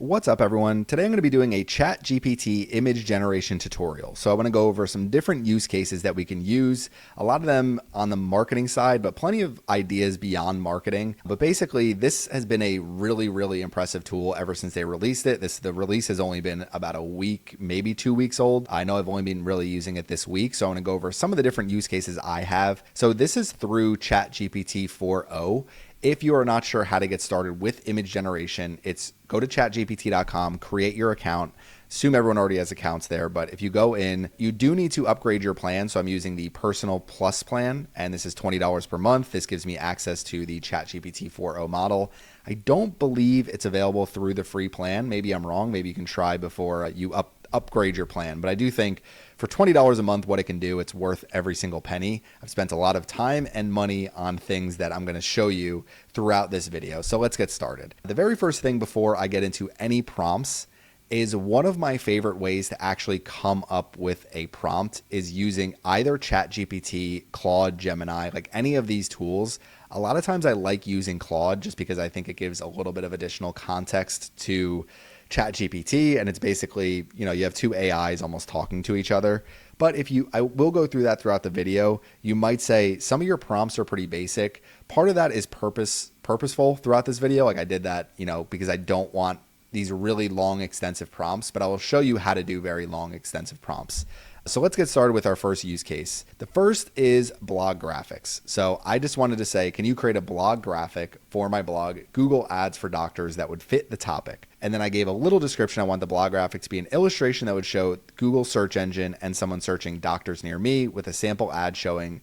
What's up, everyone? Today I'm going to be doing a ChatGPT image generation tutorial. So I want to go over some different use cases that we can use, a lot of them on the marketing side, but plenty of ideas beyond marketing. But basically, this has been a really impressive tool ever since they released it. The release has only been about a week, maybe 2 weeks old. I know I've only been really using it this week, so I want to go over some of the different use cases I have. So this is through ChatGPT-4o. If you are not sure how to get started with image generation, it's go to chatgpt.com, create your account. Assume everyone already has accounts there, but if you go in, you do need to upgrade your plan. So I'm using the Personal Plus plan, and this is $20 per month. This gives me access to the ChatGPT-4o model. I don't believe it's available through the free plan. Maybe I'm wrong. Maybe you can try before you upgrade your plan. But I do think for $20 a month, what it can do, it's worth every single penny. I've spent a lot of time and money on things that I'm going to show you throughout this video. So let's get started. The very first thing before I get into any prompts is one of my favorite ways to actually come up with a prompt is using either ChatGPT, Claude, Gemini, like any of these tools. A lot of times I like using Claude just because I think it gives a little bit of additional context to ChatGPT, and it's basically, you have two AIs almost talking to each other. But I will go through that throughout the video. You might say some of your prompts are pretty basic. Part of that is purposeful throughout this video. Like I did that, because I don't want these really long, extensive prompts, but I will show you how to do very long, extensive prompts. So let's get started with our first use case. The first is blog graphics. So I just wanted to say, can you create a blog graphic for my blog, Google Ads for Doctors, that would fit the topic? And then I gave a little description. I want the blog graphic to be an illustration that would show Google search engine and someone searching doctors near me with a sample ad showing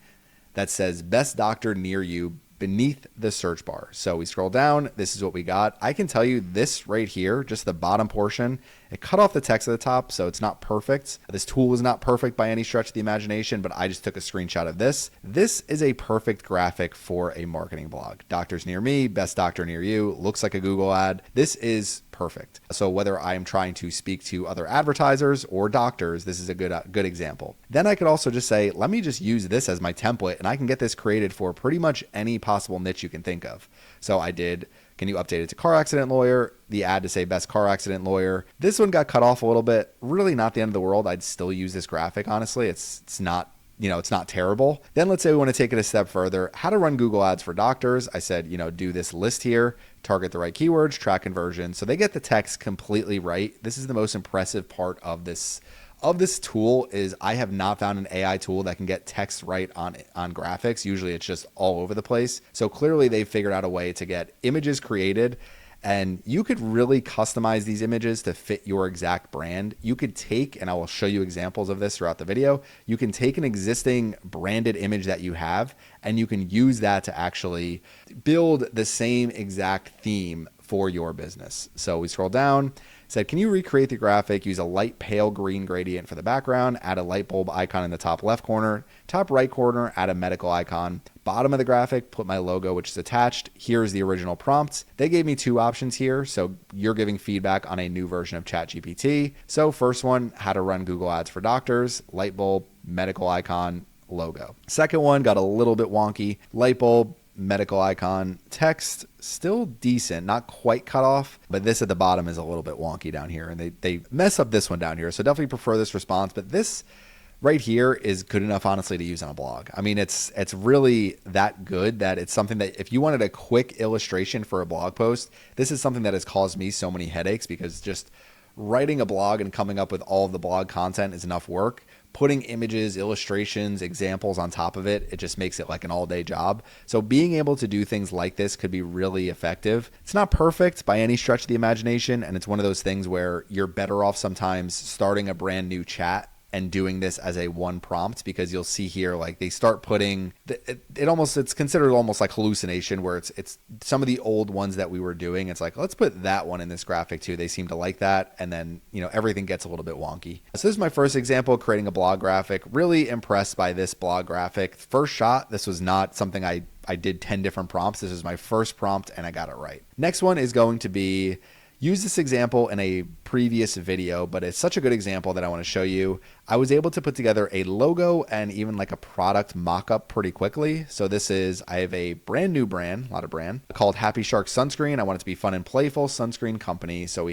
that says best doctor near you beneath the search bar. So we scroll down, this is what we got. I can tell you this right here, just the bottom portion, it cut off the text at the top, so it's not perfect. This tool is not perfect by any stretch of the imagination, but I just took a screenshot of this. This is a perfect graphic for a marketing blog. Doctors near me, best doctor near you, looks like a Google ad. This is perfect. So whether I'm trying to speak to other advertisers or doctors, this is a good example. Then I could also just say, let me just use this as my template, and I can get this created for pretty much any possible niche you can think of. So I did, can you update it to car accident lawyer? The ad to say best car accident lawyer. This one got cut off a little bit. Really not the end of the world. I'd still use this graphic, honestly. It's not, it's not terrible. Then let's say we want to take it a step further. How to run Google Ads for doctors. I said, do this list here, target the right keywords, track conversion. So they get the text completely right. This is the most impressive part of this tool is I have not found an AI tool that can get text right on graphics. Usually it's just all over the place. So clearly they've figured out a way to get images created, and you could really customize these images to fit your exact brand. You could take, and I will show you examples of this throughout the video, you can take an existing branded image that you have, and you can use that to actually build the same exact theme for your business. So we scroll down, said, can you recreate the graphic? Use a light pale green gradient for the background, add a light bulb icon in the top left corner, top right corner, add a medical icon. Bottom of the graphic, put my logo, which is attached. Here's the original prompt. They gave me two options here. So you're giving feedback on a new version of ChatGPT. So first one, how to run Google Ads for doctors, light bulb, medical icon, logo. Second one got a little bit wonky, light bulb, medical icon, text still decent, not quite cut off, but this at the bottom is a little bit wonky down here, and they mess up this one down here. So definitely prefer this response, but this right here is good enough, honestly, to use on a blog. I mean, it's really that good that it's something that if you wanted a quick illustration for a blog post, this is something that has caused me so many headaches because just writing a blog and coming up with all of the blog content is enough work. Putting images, illustrations, examples on top of it, it just makes it like an all-day job. So being able to do things like this could be really effective. It's not perfect by any stretch of the imagination, and it's one of those things where you're better off sometimes starting a brand new chat and doing this as a one prompt, because you'll see here, like they start putting it's considered almost like hallucination, where it's some of the old ones that we were doing. It's like, let's put that one in this graphic too. They seem to like that. And then, everything gets a little bit wonky. So this is my first example, creating a blog graphic. Really impressed by this blog graphic. First shot, this was not something I did 10 different prompts. This is my first prompt and I got it right. Next one is going to be used this example in a previous video, but it's such a good example that I want to show you. I was able to put together a logo and even like a product mock-up pretty quickly. So I have a brand new brand, a lot of brand, called Happy Shark Sunscreen. I want it to be fun and playful sunscreen company. So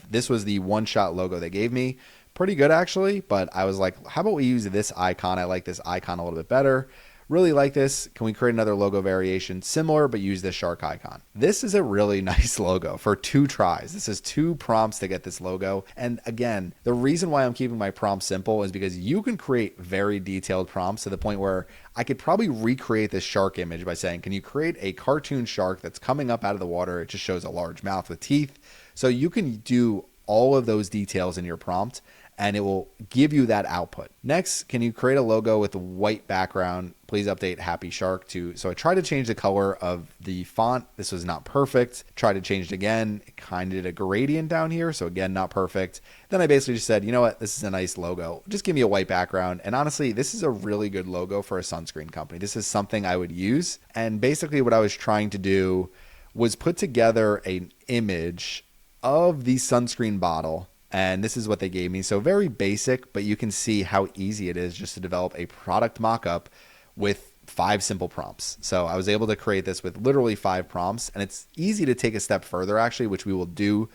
this was the one-shot logo they gave me. Pretty good actually, but I was like, how about we use this icon? I like this icon a little bit better. Really like this. Can we create another logo variation similar, but use this shark icon? This is a really nice logo for 2 tries. This is 2 prompts to get this logo. And again, the reason why I'm keeping my prompts simple is because you can create very detailed prompts to the point where I could probably recreate this shark image by saying, can you create a cartoon shark that's coming up out of the water? It just shows a large mouth with teeth. So you can do all of those details in your prompt and it will give you that output. Next, can you create a logo with a white background? Please update Happy Shark to, so I tried to change the color of the font. This was not perfect. Tried to change it again. It kind of did a gradient down here. So again, not perfect. Then I basically just said, you know what? This is a nice logo. Just give me a white background. And honestly, this is a really good logo for a sunscreen company. This is something I would use. And basically what I was trying to do was put together an image of the sunscreen bottle. And this is what they gave me. So very basic, but you can see how easy it is just to develop a product mock-up with 5 simple prompts. So I was able to create this with literally 5 prompts, and it's easy to take a step further actually, which we will do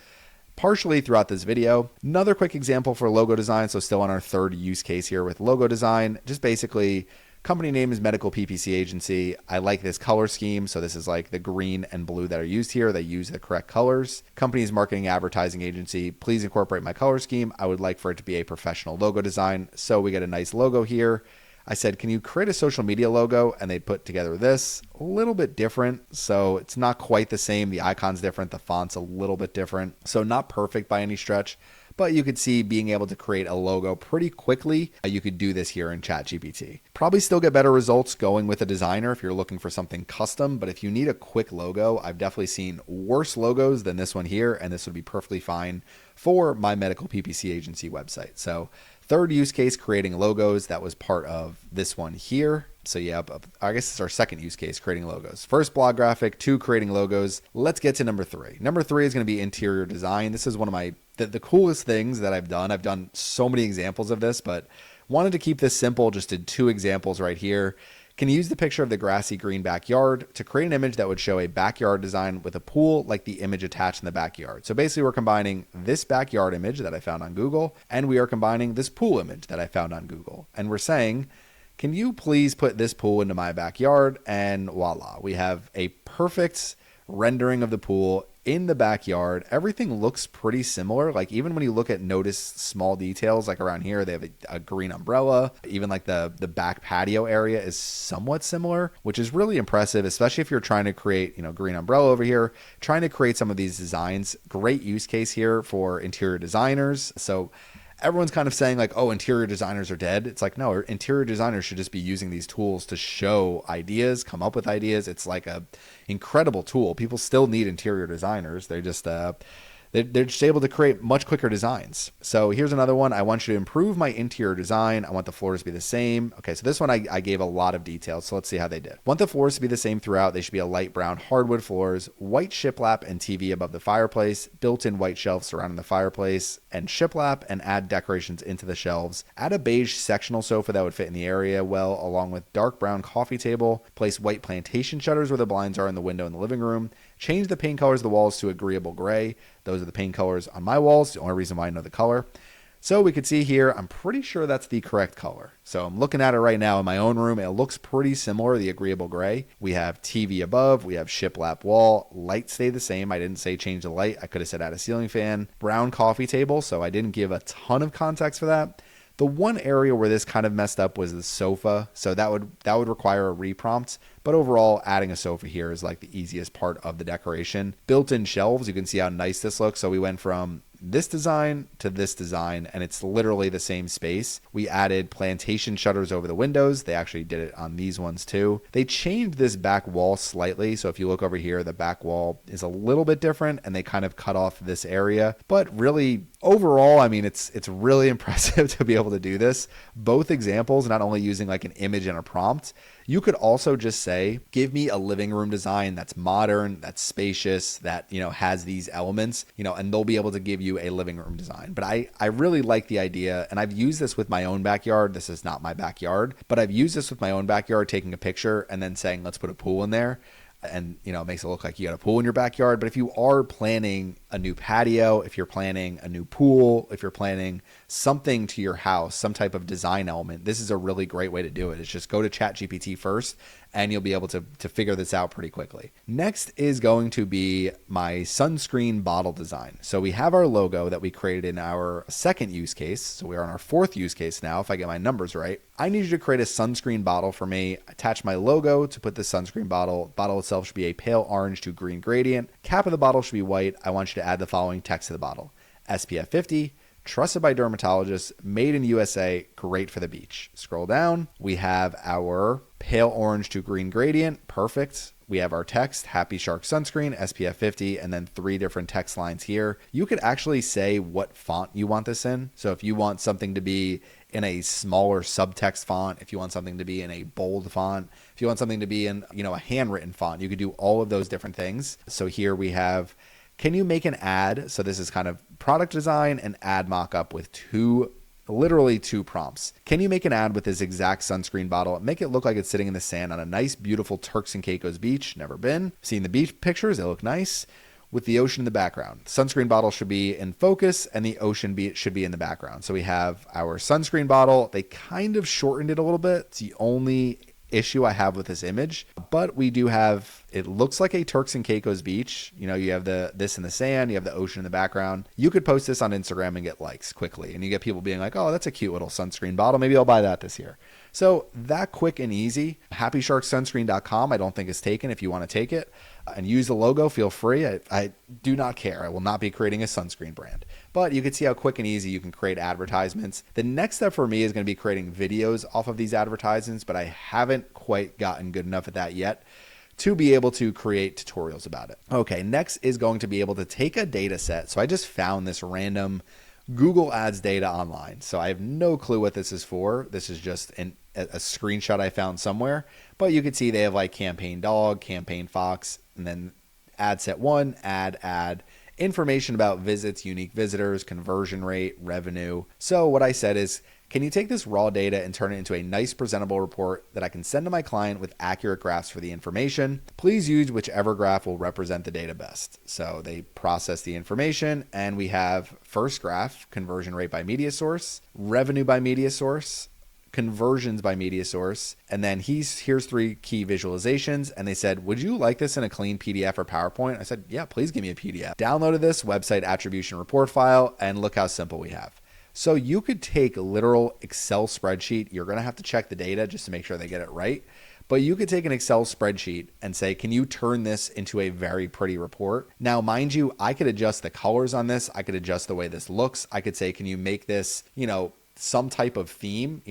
partially throughout this video. Another quick example for logo design. So still on our 3rd use case here with logo design, just basically company name is Medical PPC Agency. I like this color scheme. So this is like the green and blue that are used here. They use the correct colors. Company's marketing advertising agency. Please incorporate my color scheme. I would like for it to be a professional logo design. So we get a nice logo here. I said, can you create a social media logo? And they put together this, a little bit different. So it's not quite the same. The icon's different. The font's a little bit different. So not perfect by any stretch. But you could see being able to create a logo pretty quickly. You could do this here in ChatGPT. Probably still get better results going with a designer if you're looking for something custom. But if you need a quick logo, I've definitely seen worse logos than this one here. And this would be perfectly fine for my Medical PPC Agency website. So 3rd use case, creating logos. That was part of this one here. So yeah, I guess it's our 2nd use case, creating logos. 1st, blog graphic. 2, creating logos. Let's get to number 3. Number 3 is going to be interior design. This is one of my the coolest things that I've done. I've done so many examples of this, but wanted to keep this simple. Just did 2 examples right here. Can use the picture of the grassy green backyard to create an image that would show a backyard design with a pool like the image attached in the backyard. So basically we're combining this backyard image that I found on Google, and we are combining this pool image that I found on Google. And we're saying, can you please put this pool into my backyard? And voila, we have a perfect rendering of the pool in the backyard. Everything looks pretty similar. Like even when you notice small details, like around here, they have a green umbrella. Even like the back patio area is somewhat similar, which is really impressive, especially if you're trying to create, green umbrella over here, trying to create some of these designs. Great use case here for interior designers. So everyone's kind of saying like, oh, interior designers are dead. It's like, no, interior designers should just be using these tools to show ideas, come up with ideas. It's like a incredible tool. People still need interior designers. They're just able to create much quicker designs. So here's another one. I want you to improve my interior design. I want the floors to be the same. Okay, so this one I gave a lot of details. So let's see how they did. Want the floors to be the same throughout. They should be a light brown hardwood floors, white shiplap and TV above the fireplace, built-in white shelves surrounding the fireplace, and shiplap and add decorations into the shelves. Add a beige sectional sofa that would fit in the area well, along with dark brown coffee table. Place white plantation shutters where the blinds are in the window in the living room. Change the paint colors of the walls to agreeable gray. Those are the paint colors on my walls. The only reason why I know the color. So we could see here, I'm pretty sure that's the correct color. So I'm looking at it right now in my own room. It looks pretty similar, the agreeable gray. We have TV above. We have shiplap wall. Light stay the same. I didn't say change the light. I could have said add a ceiling fan. Brown coffee table. So I didn't give a ton of context for that. The one area where this kind of messed up was the sofa. So that would require a reprompt. But overall, adding a sofa here is like the easiest part of the decoration. Built-in shelves, you can see how nice this looks. So we went from this design to this design, and it's literally the same space. We added plantation shutters over the windows. They actually did it on these ones too. They changed this back wall slightly. So if you look over here, the back wall is a little bit different, and they kind of cut off this area. But really, overall, I mean, it's really impressive to be able to do this. Both examples, not only using like an image and a prompt, You could also just say, give me a living room design that's modern, that's spacious, that, has these elements, and they'll be able to give you a living room design. But I really like the idea, and I've used this with my own backyard. This is not my backyard, but I've used this with my own backyard, taking a picture and then saying, let's put a pool in there. And, it makes it look like you got a pool in your backyard. But if you are planning a new patio, if you're planning a new pool, if you're planning something to your house, some type of design element, this is a really great way to do it. It's just go to ChatGPT first, and you'll be able to figure this out pretty quickly. Next is going to be my sunscreen bottle design. So we have our logo that we created in our second use case. So we are on our fourth use case now, if I get my numbers right. I need you to create a sunscreen bottle for me, attach my logo to put the sunscreen bottle. Bottle itself should be a pale orange to green gradient. Cap of the bottle should be white. I want you to add the following text to the bottle. SPF 50, trusted by dermatologists, made in USA, great for the beach. Scroll down. We have our pale orange to green gradient. Perfect. We have our text, Happy Shark Sunscreen, SPF 50, and then 3 different text lines here. You could actually say what font you want this in. So if you want something to be in a smaller subtext font, if you want something to be in a bold font, if you want something to be in, a handwritten font, you could do all of those different things. So here we have, can you make an ad? So this is kind of product design and ad mockup with literally two prompts. Can you make an ad with this exact sunscreen bottle? Make it look like it's sitting in the sand on a nice, beautiful Turks and Caicos beach. Never been. Seen the beach pictures. They look nice with the ocean in the background. Sunscreen bottle should be in focus and the ocean should be in the background. So we have our sunscreen bottle. They kind of shortened it a little bit. It's the only issue I have with this image, but we do have, it looks like a Turks and Caicos beach. You have this in the sand, you have the ocean in the background. You could post this on Instagram and get likes quickly, and you get people being like, oh, that's a cute little sunscreen bottle. Maybe I'll buy that this year. So that quick and easy. HappySharkSunscreen.com. I don't think it's taken. If you want to take it and use the logo, feel free. I do not care. I will not be creating a sunscreen brand. But you can see how quick and easy you can create advertisements. The next step for me is going to be creating videos off of these advertisements, but I haven't quite gotten good enough at that yet to be able to create tutorials about it. Okay, next is going to be able to take a data set. So I just found this random Google Ads data online. So I have no clue what this is for. This is just a screenshot I found somewhere, but you can see they have like campaign dog, campaign fox, and then ad set 1, ad, information about visits, unique visitors, conversion rate, revenue. So what I said is, can you take this raw data and turn it into a nice presentable report that I can send to my client with accurate graphs for the information? Please use whichever graph will represent the data best. So they process the information, and we have first graph, conversion rate by media source, revenue by media source, conversions by media source, and then here's 3 key visualizations. And they said, would you like this in a clean PDF or PowerPoint? I said, yeah, please give me a PDF. Downloaded this website attribution report file, and look how simple we have. So you could take a literal Excel spreadsheet. You're going to have to check the data just to make sure they get it right. But you could take an Excel spreadsheet and say, can you turn this into a very pretty report? Now, mind you, I could adjust the colors on this. I could adjust the way this looks. I could say, can you make this, some type of theme,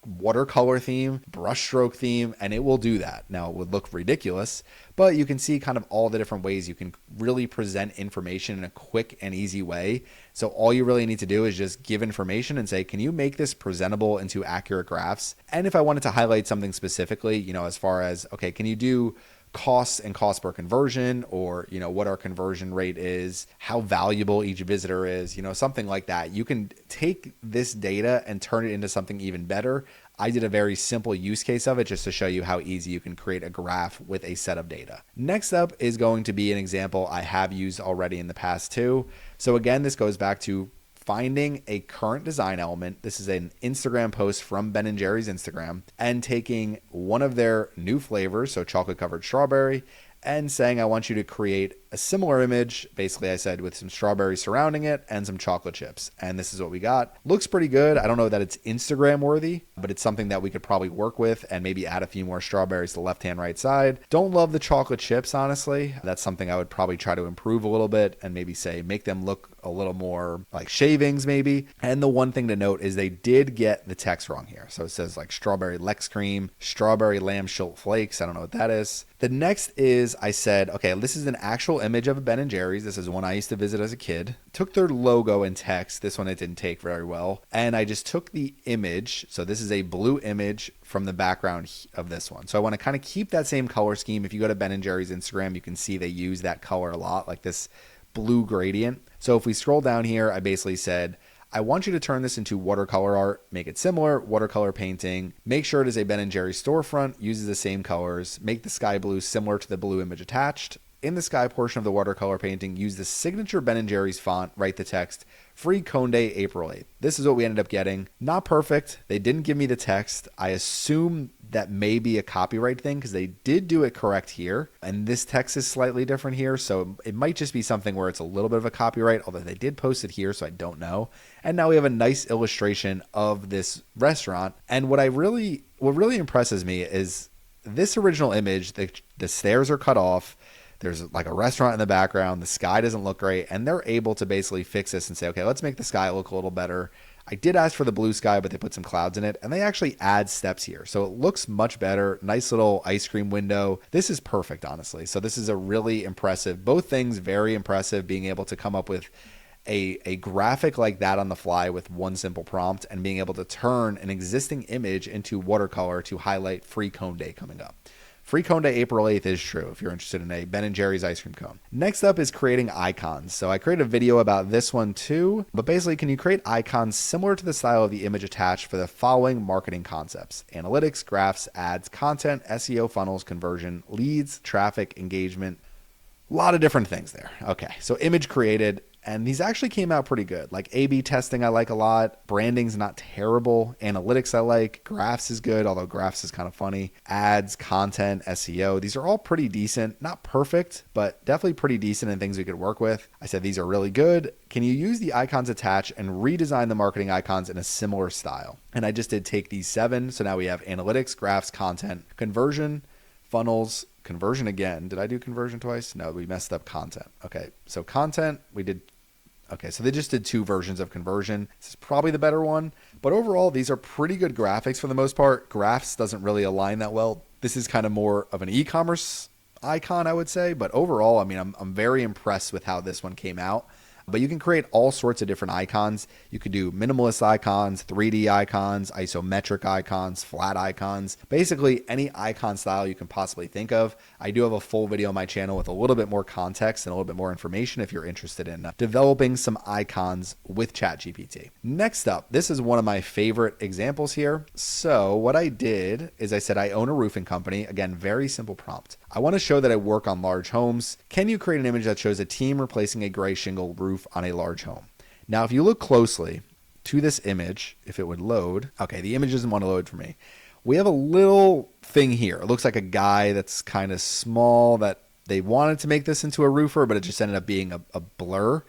watercolor theme, brushstroke theme, and it will do that. Now, it would look ridiculous, but you can see kind of all the different ways you can really present information in a quick and easy way. So all you really need to do is just give information and say, can you make this presentable into accurate graphs? And if I wanted to highlight something specifically, as far as, okay, can you do costs and cost per conversion, or what our conversion rate is, how valuable each visitor is, something like that. You can take this data and turn it into something even better. I did a very simple use case of it just to show you how easy you can create a graph with a set of data. Next up is going to be an example I have used already in the past too. So again, this goes back to finding a current design element. This is an Instagram post from Ben & Jerry's Instagram, and taking one of their new flavors, so chocolate covered strawberry, and saying, I want you to create a similar image. Basically, I said with some strawberries surrounding it and some chocolate chips. And this is what we got. Looks pretty good. I don't know that it's Instagram worthy, but it's something that we could probably work with and maybe add a few more strawberries to the left-hand right side. Don't love the chocolate chips, honestly. That's something I would probably try to improve a little bit and maybe say, make them look a little more like shavings maybe. And the one thing to note is they did get the text wrong here. So it says like strawberry Lex cream, strawberry lamb schilt flakes. I don't know what that is. The next is I said, okay, this is an actual little image of a Ben and Jerry's. This is one I used to visit as a kid. Took their logo and text. This one it didn't take very well. And I just took the image. So this is a blue image from the background of this one. So I want to kind of keep that same color scheme. If you go to Ben and Jerry's Instagram, you can see they use that color a lot, like this blue gradient. So if we scroll down here, I basically said, I want you to turn this into watercolor art, make it similar, watercolor painting, make sure it is a Ben and Jerry's storefront, uses the same colors, make the sky blue similar to the blue image attached. In the sky portion of the watercolor painting, use the signature Ben and Jerry's font, write the text, Free Cone Day, April 8th. This is what we ended up getting. Not perfect. They didn't give me the text. I assume that may be a copyright thing because they did do it correct here. And this text is slightly different here. So it might just be something where it's a little bit of a copyright, although they did post it here, so I don't know. And now we have a nice illustration of this restaurant. And what really impresses me is this original image, the stairs are cut off. There's like a restaurant in the background. The sky doesn't look great. And they're able to basically fix this and say, okay, let's make the sky look a little better. I did ask for the blue sky, but they put some clouds in it. And they actually add steps here. So it looks much better. Nice little ice cream window. This is perfect, honestly. So this is a really impressive, both things very impressive, being able to come up with a graphic like that on the fly with one simple prompt and being able to turn an existing image into watercolor to highlight Free Cone Day coming up. Free Cone Day, April 8th is true if you're interested in a Ben and Jerry's ice cream cone. Next up is creating icons. So I created a video about this one too, but basically, can you create icons similar to the style of the image attached for the following marketing concepts: analytics, graphs, ads, content, SEO, funnels, conversion, leads, traffic, engagement. A lot of different things there. Okay, so image created. And these actually came out pretty good. Like A/B testing I like a lot. Branding's not terrible. Analytics I like. Graphs is good, although graphs is kind of funny. Ads, content, SEO. These are all pretty decent. Not perfect, but definitely pretty decent and things we could work with. I said these are really good. Can you use the icons attached and redesign the marketing icons in a similar style? And I just did take these 7. So now we have analytics, graphs, content, conversion, funnels, conversion again. Did I do conversion twice? No, we messed up content. Okay, so content, we did. Okay, so they just did 2 versions of conversion. This is probably the better one. But overall, these are pretty good graphics for the most part. Graphs doesn't really align that well. This is kind of more of an e-commerce icon, I would say. But overall, I mean, I'm very impressed with how this one came out. But you can create all sorts of different icons. You could do minimalist icons, 3D icons, isometric icons, flat icons, basically any icon style you can possibly think of. I do have a full video on my channel with a little bit more context and a little bit more information if you're interested in developing some icons with ChatGPT. Next up, this is one of my favorite examples here. So what I did is I said I own a roofing company. Again, very simple prompt. I want to show that I work on large homes. Can you create an image that shows a team replacing a gray shingle roof on a large home? Now, if you look closely to this image, if it would load, okay, the image doesn't want to load for me. We have a little thing here. It looks like a guy that's kind of small that they wanted to make this into a roofer, but it just ended up being a blur.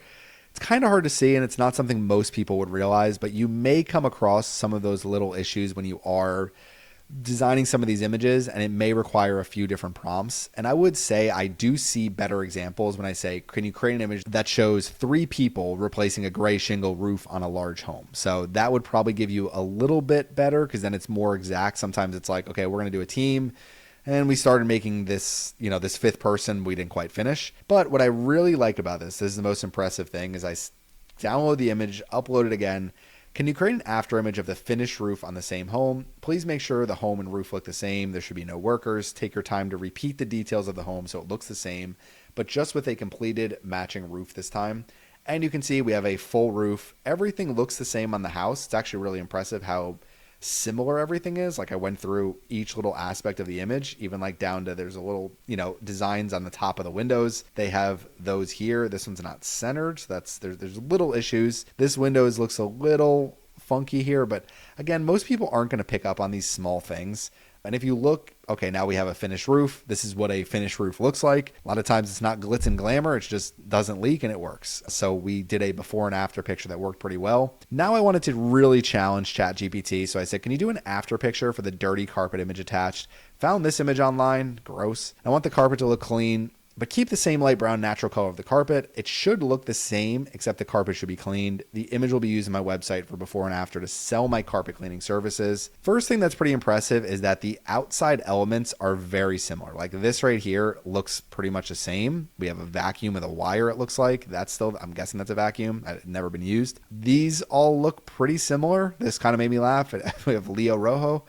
It's kind of hard to see, and it's not something most people would realize, but you may come across some of those little issues when you are designing some of these images, and it may require a few different prompts. And I would say I do see better examples when I say, can you create an image that shows 3 people replacing a gray shingle roof on a large home? So that would probably give you a little bit better, because then it's more exact. Sometimes it's like, okay, we're going to do a team, and we started making this, this 5th person we didn't quite finish. But what I really like about this is the most impressive thing, is I download the image, upload it again. Can you create an after image of the finished roof on the same home? Please make sure the home and roof look the same. There should be no workers. Take your time to repeat the details of the home so it looks the same, but just with a completed matching roof this time. And you can see we have a full roof. Everything looks the same on the house. It's actually really impressive how similar everything is. Like I went through each little aspect of the image, even like down to there's a little, designs on the top of the windows. They have those here. This one's not centered. So there's little issues. This windows looks a little funky here, but again, most people aren't going to pick up on these small things. And if you look, okay, now we have a finished roof. This is what a finished roof looks like. A lot of times it's not glitz and glamour. It just doesn't leak and it works. So we did a before and after picture that worked pretty well. Now I wanted to really challenge ChatGPT. So I said, can you do an after picture for the dirty carpet image attached? Found this image online. Gross. I want the carpet to look clean, but keep the same light brown natural color of the carpet. It should look the same, except the carpet should be cleaned. The image will be used on my website for before and after to sell my carpet cleaning services. First thing that's pretty impressive is that the outside elements are very similar. Like this right here looks pretty much the same. We have a vacuum with a wire, it looks like. That's still, I'm guessing that's a vacuum. It's never been used. These all look pretty similar. This kind of made me laugh. We have Leo Rojo.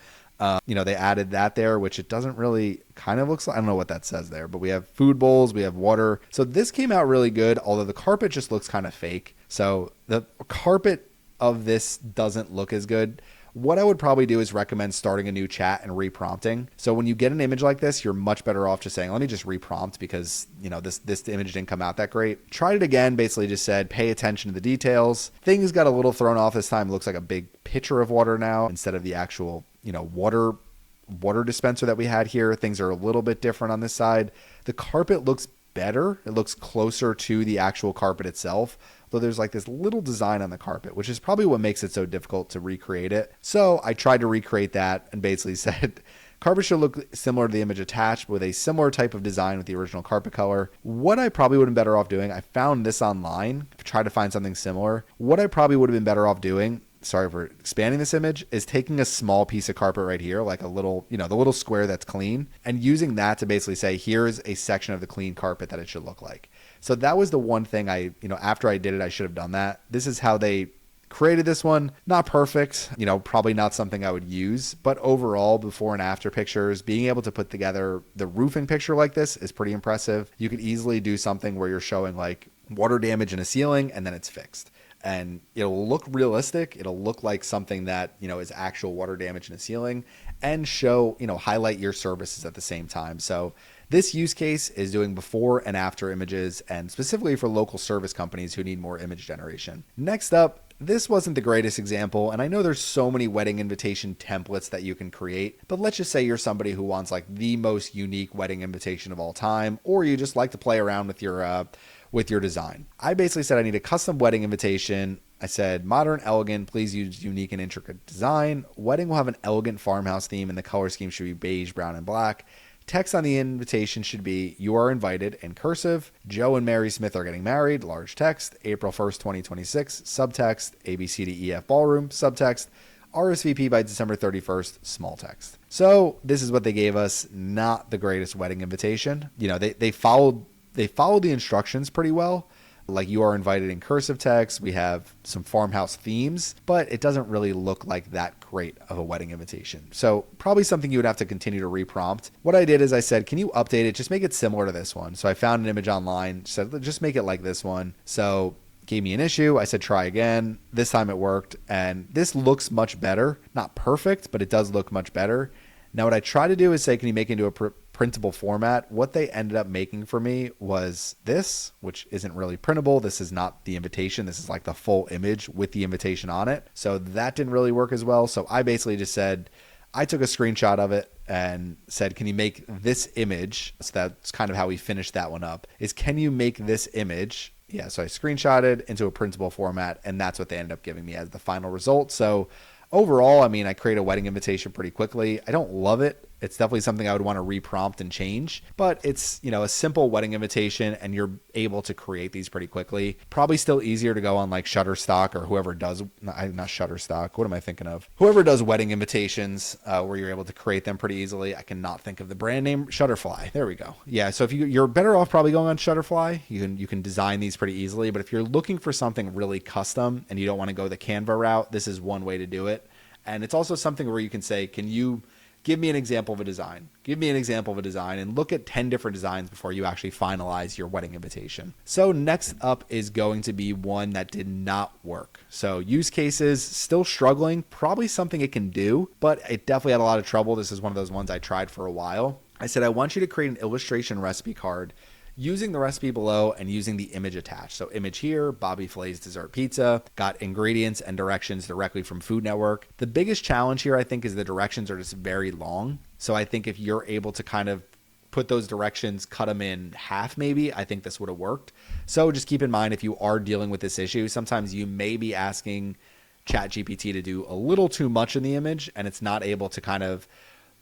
They added that there, which it doesn't really kind of looks like. I don't know what that says there, but we have food bowls, we have water. So this came out really good, although the carpet just looks kind of fake. So the carpet of this doesn't look as good. What I would probably do is recommend starting a new chat and reprompting. So when you get an image like this, you're much better off just saying, let me just reprompt because, this image didn't come out that great. Tried it again, basically just said, pay attention to the details. Things got a little thrown off this time. It looks like a big pitcher of water now instead of the actual, water dispenser that we had here. Things are a little bit different on this side. The carpet looks better. It looks closer to the actual carpet itself, though there's like this little design on the carpet, which is probably what makes it so difficult to recreate it. So I tried to recreate that and basically said, carpet should look similar to the image attached with a similar type of design with the original carpet color. What I probably would have been better off doing, I found this online, tried to find something similar. What I probably would have been better off doing, sorry for expanding this image, is taking a small piece of carpet right here, like a little, the little square that's clean, and using that to basically say, here's a section of the clean carpet that it should look like. So that was the one thing after I did it, I should have done that. This is how they created this one. Not perfect, probably not something I would use, but overall, before and after pictures, being able to put together the roofing picture like this is pretty impressive. You could easily do something where you're showing like water damage in a ceiling and then it's fixed. And it'll look realistic. It'll look like something that, is actual water damage in a ceiling and show, highlight your services at the same time. So this use case is doing before and after images, and specifically for local service companies who need more image generation. Next up, this wasn't the greatest example, and I know there's so many wedding invitation templates that you can create, but let's just say you're somebody who wants like the most unique wedding invitation of all time, or you just like to play around with your design. I basically said I need a custom wedding invitation. I said modern, elegant, please use unique and intricate design. Wedding will have an elegant farmhouse theme and the color scheme should be beige, brown, and black. Text on the invitation should be, you are invited, in cursive. Joe and Mary Smith are getting married, large text. April 1st, 2026, subtext. ABCDEF ballroom, subtext. RSVP by December 31st, small text. So this is what they gave us. Not the greatest wedding invitation. They followed the instructions pretty well. Like, you are invited in cursive text. We have some farmhouse themes, but it doesn't really look like that great of a wedding invitation. So probably something you would have to continue to reprompt. What I did is I said, can you update it? Just make it similar to this one. So I found an image online, said, just make it like this one. So gave me an issue. I said, try again. This time it worked. And this looks much better. Not perfect, but it does look much better. Now, what I try to do is say, can you make it into a printable format? What they ended up making for me was this, which isn't really printable. This is not the invitation. This is like the full image with the invitation on it. So that didn't really work as well. So I basically just said, I took a screenshot of it and said, can you make this image? So that's kind of how we finished that one up, is can you make this image? Yeah, so I screenshotted into a printable format, and that's what they ended up giving me as the final result. So overall, I create a wedding invitation pretty quickly. I don't love it. It's definitely something I would want to reprompt and change, but it's, a simple wedding invitation and you're able to create these pretty quickly. Probably still easier to go on like Shutterstock or whoever does, not Shutterstock. What am I thinking of? Whoever does wedding invitations, where you're able to create them pretty easily. I cannot think of the brand name. Shutterfly. There we go. Yeah. So if you're better off probably going on Shutterfly, you can design these pretty easily, but if you're looking for something really custom and you don't want to go the Canva route, this is one way to do it. And it's also something where you can say, can you give me an example of a design? Give me an example of a design and look at 10 different designs before you actually finalize your wedding invitation. So next up is going to be one that did not work. So use cases, still struggling, probably something it can do, but it definitely had a lot of trouble. This is one of those ones I tried for a while. I said, I want you to create an illustration recipe card using the recipe below and using the image attached. So image here, Bobby Flay's dessert pizza, got ingredients and directions directly from Food Network. The biggest challenge here, I think, is the directions are just very long. So I think if you're able to kind of put those directions, cut them in half maybe, I think this would have worked. So just keep in mind, if you are dealing with this issue, sometimes you may be asking ChatGPT to do a little too much in the image and it's not able to kind of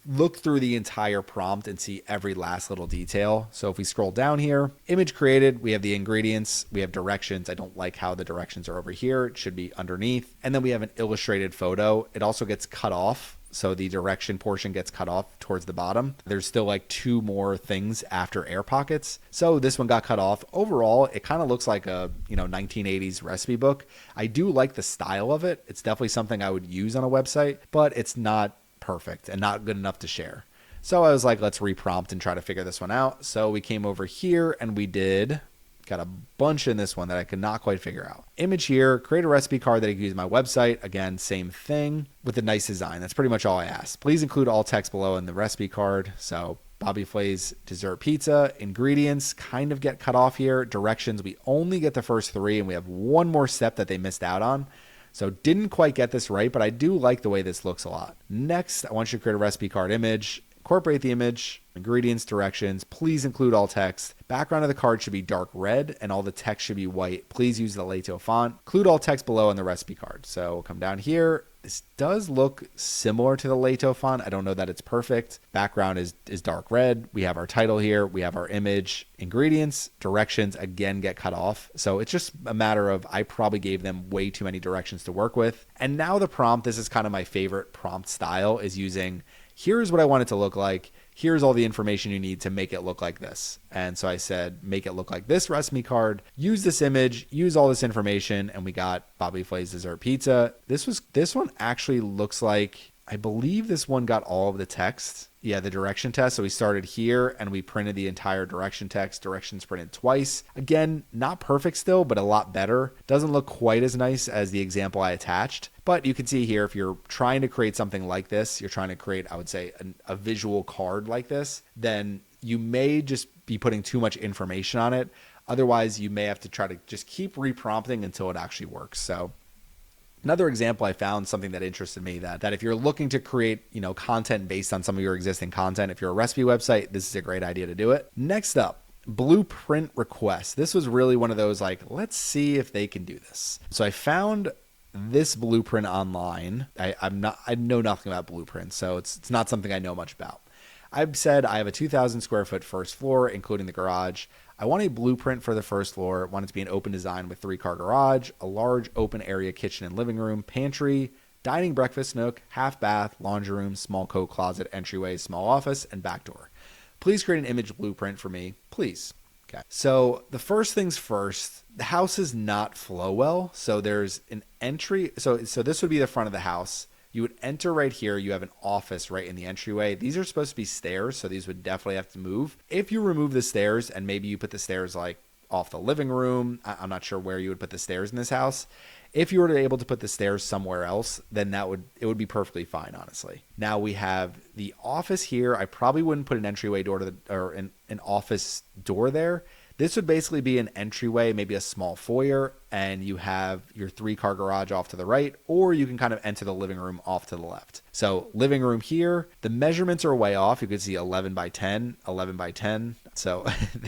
look through the entire prompt and see every last little detail. So if we scroll down here, image created, we have the ingredients, we have directions. I don't like how the directions are over here. It should be underneath. And then we have an illustrated photo. It also gets cut off. So the direction portion gets cut off towards the bottom. There's still like 2 more things after air pockets. So this one got cut off. Overall, it kind of looks like a 1980s recipe book. I do like the style of it. It's definitely something I would use on a website, but it's not perfect and not good enough to share. So I was like, let's reprompt and try to figure this one out. So we came over here and we got a bunch in this one that I could not quite figure out. Image here, create a recipe card that I can use on my website. Again, same thing with a nice design. That's pretty much all I asked. Please include all text below in the recipe card. So Bobby Flay's dessert pizza, ingredients kind of get cut off here. Directions, we only get the first 3 and we have one more step that they missed out on. So didn't quite get this right, but I do like the way this looks a lot. Next, I want you to create a recipe card image. Incorporate the image, ingredients, directions. Please include all text. Background of the card should be dark red and all the text should be white. Please use the Lato font. Include all text below on the recipe card. So we'll come down here. This does look similar to the Lato font. I don't know that it's perfect. Background is dark red. We have our title here. We have our image. Ingredients, directions again get cut off. So it's just a matter of I probably gave them way too many directions to work with. And now the prompt, this is kind of my favorite prompt style, is using here's what I want it to look like. Here's all the information you need to make it look like this. And so I said, make it look like this recipe card, use this image, use all this information. And we got Bobby Flay's dessert pizza. This one actually looks like, I believe this one got all of the text. Yeah, the direction test. So we started here and we printed the entire direction text. Directions printed twice. Again, not perfect still, but a lot better. Doesn't look quite as nice as the example I attached. But you can see here, if you're trying to create something like this, you're trying to create, I would say, a visual card like this, then you may just be putting too much information on it. Otherwise, you may have to try to just keep reprompting until it actually works. So another example I found, something that interested me, that if you're looking to create, content based on some of your existing content, if you're a recipe website, this is a great idea to do it. Next up, blueprint request. This was really one of those like, let's see if they can do this. So I found this blueprint online. I know nothing about blueprints, so it's not something I know much about. I've said I have a 2,000 square foot first floor, including the garage. I want a blueprint for the first floor. I want it to be an open design with 3-car garage, a large open area kitchen and living room, pantry, dining breakfast nook, half bath, laundry room, small coat closet, entryway, small office, and back door. Please create an image blueprint for me, please. Okay. So the first things first, the house does not flow well. So there's an entry. So this would be the front of the house. You would enter right here. You have an office right in the entryway. These are supposed to be stairs, so these would definitely have to move. If you remove the stairs and maybe you put the stairs like off the living room, I'm not sure where you would put the stairs in this house. If you were able to put the stairs somewhere else, then it would be perfectly fine, honestly. Now we have the office here. I probably wouldn't put an entryway door or an office door there. This would basically be an entryway, maybe a small foyer, and you have your 3-car garage off to the right, or you can kind of enter the living room off to the left. So living room here, the measurements are way off. You can see 11 by 10, 11 by 10. So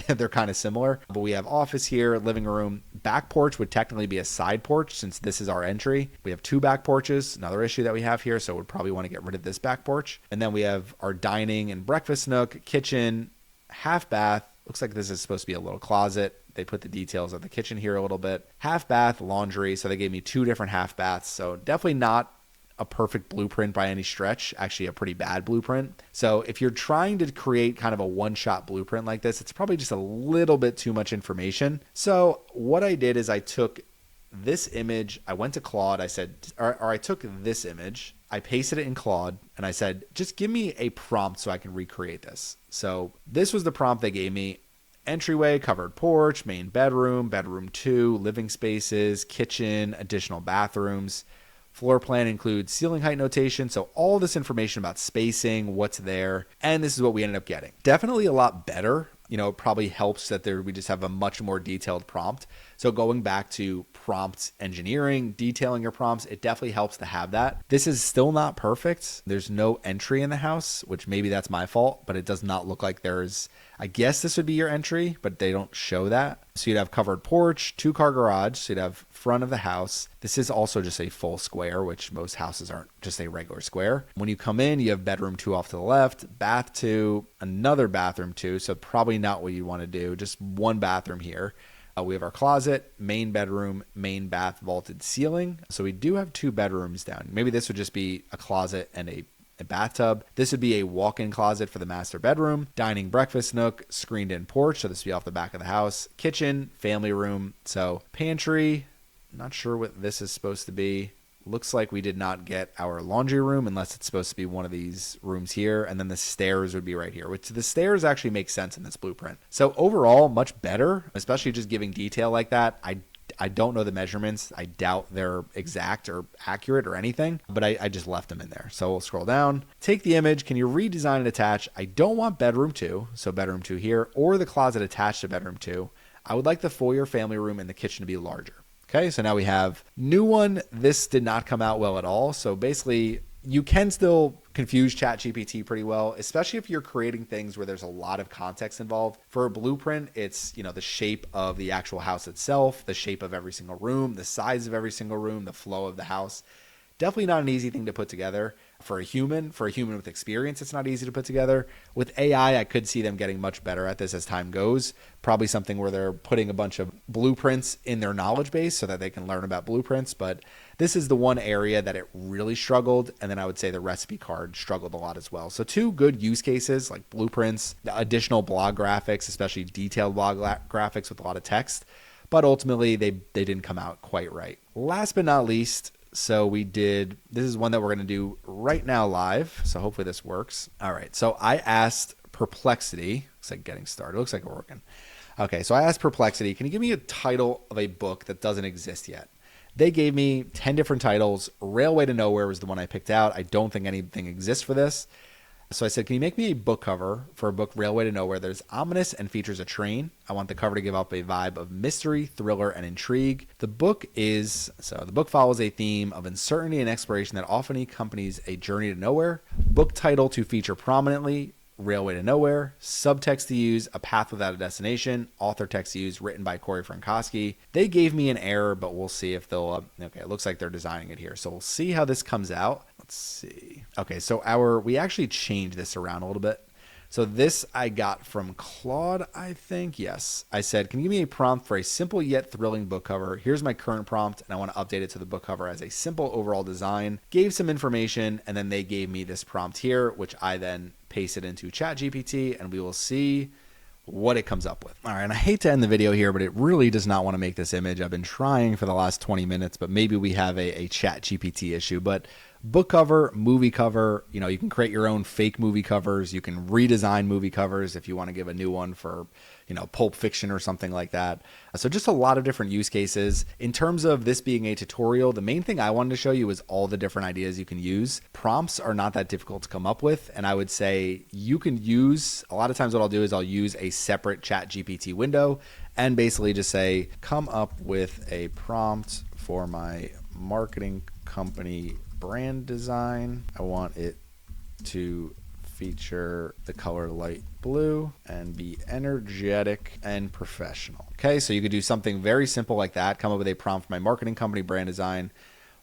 they're kind of similar. But we have office here, living room. Back porch would technically be a side porch since this is our entry. We have 2 back porches, another issue that we have here. So we'd probably want to get rid of this back porch. And then we have our dining and breakfast nook, kitchen, half bath. Looks like this is supposed to be a little closet. They put the details of the kitchen here a little bit. Half bath, laundry. So they gave me 2 different half baths. So definitely not a perfect blueprint by any stretch. Actually, a pretty bad blueprint. So if you're trying to create kind of a one-shot blueprint like this, it's probably just a little bit too much information. So what I did is I took this image. I went to Claude. I said, or I took this image. I pasted it in Claude and I said, just give me a prompt so I can recreate this. So this was the prompt they gave me. Entryway, covered porch, main bedroom, bedroom 2, living spaces, kitchen, additional bathrooms. Floor plan includes ceiling height notation. So all this information about spacing, what's there. And this is what we ended up getting. Definitely a lot better. It probably helps that we just have a much more detailed prompt. So going back to prompt engineering, detailing your prompts, it definitely helps to have that. This is still not perfect. There's no entry in the house, which maybe that's my fault, but it does not look like there's, I guess this would be your entry, but they don't show that. So you'd have covered porch, 2-car garage. So you'd have front of the house. This is also just a full square, which most houses aren't just a regular square. When you come in, you have bedroom 2 off to the left, bath 2, another bathroom 2. So probably not what you want to do. Just one bathroom here. We have our closet, main bedroom, main bath, vaulted ceiling. So we do have 2 bedrooms down. Maybe this would just be a closet and a bathtub. This would be a walk-in closet for the master bedroom, dining breakfast nook, screened-in porch. So this would be off the back of the house, kitchen, family room. So pantry, not sure what this is supposed to be. Looks like we did not get our laundry room unless it's supposed to be one of these rooms here. And then the stairs would be right here, which the stairs actually make sense in this blueprint. So overall, much better, especially just giving detail like that. I don't know the measurements. I doubt they're exact or accurate or anything, but I just left them in there. So we'll scroll down, take the image. Can you redesign and attach? I don't want bedroom 2. So bedroom 2 here, or the closet attached to bedroom 2. I would like the foyer, family room, and the kitchen to be larger. Okay, so now we have new one. This did not come out well at all. So basically, you can still confuse ChatGPT pretty well, especially if you're creating things where there's a lot of context involved. For a blueprint, it's, the shape of the actual house itself, the shape of every single room, the size of every single room, the flow of the house. Definitely not an easy thing to put together for a human. For a human with experience, it's not easy to put together. With AI, I could see them getting much better at this as time goes. Probably something where they're putting a bunch of blueprints in their knowledge base so that they can learn about blueprints. But this is the one area that it really struggled. And then I would say the recipe card struggled a lot as well. So 2 good use cases like blueprints, the additional blog graphics, especially detailed blog graphics with a lot of text. But ultimately, they didn't come out quite right. Last but not least, so this is one that we're going to do right now live. So hopefully this works. All right. So I asked Perplexity, looks like getting started. Looks like we're working. Okay. So I asked Perplexity, can you give me a title of a book that doesn't exist yet? They gave me 10 different titles. Railway to Nowhere was the one I picked out. I don't think anything exists for this. So I said, can you make me a book cover for a book, Railway to Nowhere, that is ominous and features a train? I want the cover to give up a vibe of mystery, thriller, and intrigue. The book follows a theme of uncertainty and exploration that often accompanies a journey to nowhere. Book title to feature prominently, Railway to Nowhere. Subtext to use, A Path Without a Destination. Author text to use, written by Corey Frankowski. They gave me an error, but we'll see if they'll, okay, it looks like they're designing it here. So we'll see how this comes out. Let's see. Okay, so we actually changed this around a little bit. So this I got from Claude, I think. Yes. I said, can you give me a prompt for a simple yet thrilling book cover? Here's my current prompt, and I want to update it to the book cover as a simple overall design. Gave some information, and then they gave me this prompt here, which I then pasted into ChatGPT, and we will see what it comes up with. All right, and I hate to end the video here, but it really does not want to make this image. I've been trying for the last 20 minutes, but maybe we have a ChatGPT issue. But book cover, movie cover, you can create your own fake movie covers. You can redesign movie covers if you want to give a new one for, Pulp Fiction or something like that. So just a lot of different use cases. In terms of this being a tutorial, the main thing I wanted to show you is all the different ideas you can use. Prompts are not that difficult to come up with. And I would say you can use, a lot of times what I'll do is I'll use a separate ChatGPT window and basically just say, come up with a prompt for my marketing company brand design. I want it to feature the color light blue and be energetic and professional. Okay, so you could do something very simple like that. Come up with a prompt for my marketing company brand design.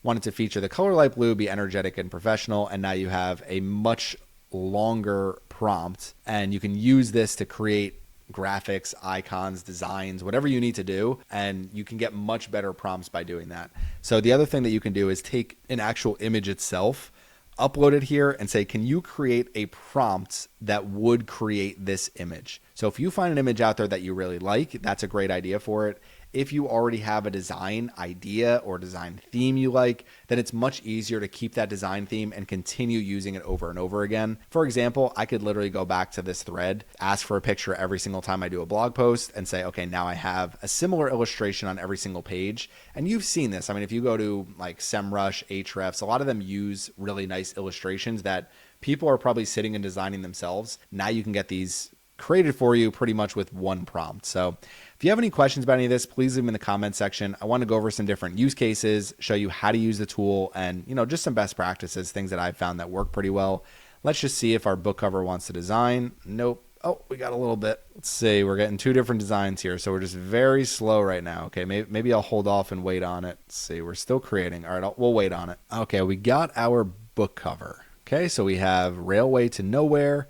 Want it to feature the color light blue, be energetic and professional. And now you have a much longer prompt, and you can use this to create graphics, icons, designs, whatever you need to do, and you can get much better prompts by doing that. So the other thing that you can do is take an actual image itself, upload it here, and say, can you create a prompt that would create this image? So if you find an image out there that you really like, that's a great idea for it. If you already have a design idea or design theme you like, then it's much easier to keep that design theme and continue using it over and over again. For example, I could literally go back to this thread, ask for a picture every single time I do a blog post, and say, okay, now I have a similar illustration on every single page. And you've seen this. I mean, if you go to like SEMrush, Ahrefs, a lot of them use really nice illustrations that people are probably sitting and designing themselves. Now you can get these created for you pretty much with one prompt. So If you have any questions about any of this, please leave them in the comment section. I want to go over some different use cases, show you how to use the tool, and just some best practices, things that I've found that work pretty well. Let's just see if our book cover wants to design. Nope. Oh, we got a little bit. Let's see. We're getting two different designs here, so we're just very slow right now. Okay, maybe I'll hold off and wait on it. Let's see. We're still creating. All right, we'll wait on it. Okay, we got our book cover. Okay, so we have Railway to Nowhere,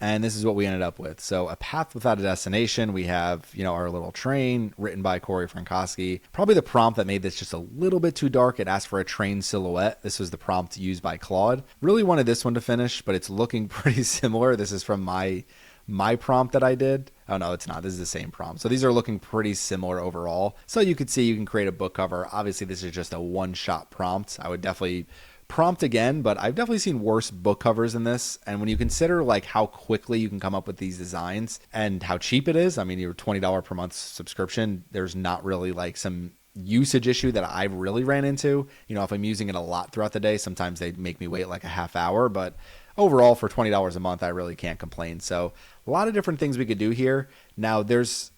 and this is what we ended up with. So a path without a destination. We have, our little train written by Corey Frankowski. Probably the prompt that made this just a little bit too dark. It asked for a train silhouette. This was the prompt used by Claude. Really wanted this one to finish, but it's looking pretty similar. This is from my prompt that I did. Oh no, it's not. This is the same prompt. So these are looking pretty similar overall. So you could see you can create a book cover. Obviously this is just a one-shot prompt. I would definitely prompt again, but I've definitely seen worse book covers than this. And when you consider like how quickly you can come up with these designs and how cheap it is, I mean, your $20 per month subscription, there's not really like some usage issue that I've really ran into. If I'm using it a lot throughout the day, sometimes they make me wait like a half hour, but overall for $20 a month, I really can't complain. So a lot of different things we could do here. Now there's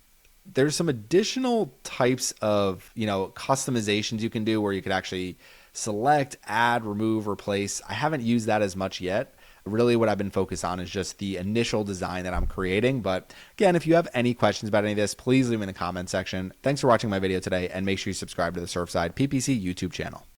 some additional types of, customizations you can do where you could actually select, add, remove, replace. I haven't used that as much yet. Really what I've been focused on is just the initial design that I'm creating. But again, if you have any questions about any of this, please leave them in the comment section. Thanks for watching my video today, and make sure you subscribe to the Surfside PPC YouTube channel.